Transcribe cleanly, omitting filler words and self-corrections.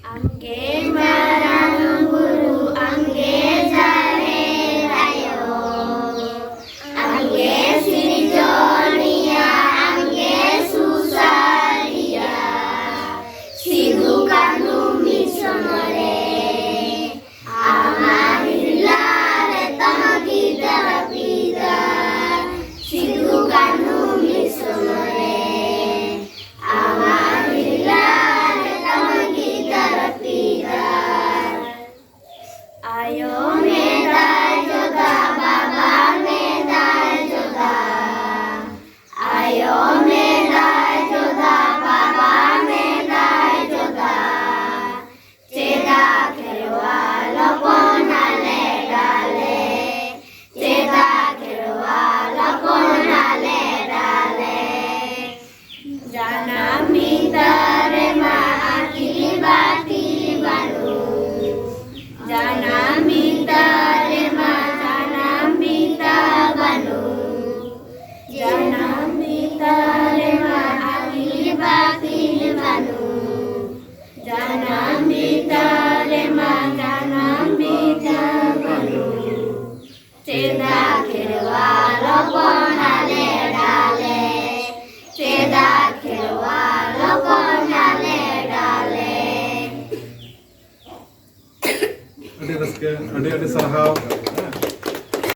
અંગે મારા ગુરુ અંગે જાણે રાયો અંગે શ્રી જોનિયા અંગે સુસારિયા સીધું કાનું મિશન રે આમારી લારે તમકી દરપીદા સીધું કાનું મિશન રે આમારી લારે તમકી દરપીદા આયો મેદા જોગા બાબા મેદા જોગા આયો મેદા જોગા બાબા મેદા જોગા ચેદા ખેરવા લોકોના લે ડાલે ચેદા ખેરવા લોકોના લે ડાલે જાના મિતરે માં આખી બાતી બાનુ જાના મિતરે માં જાના મિતા બાનુ જાના મિતરે માં આખી બાતી બાનુ જાના મિતરે માં જાના મિતા બાનુ ચેદા ખેરવા લોકોના લે ડાલે ચેદા ખેરવા લોકોના લે ડાલે અડી રસ્કે અડી અડી સરહાવ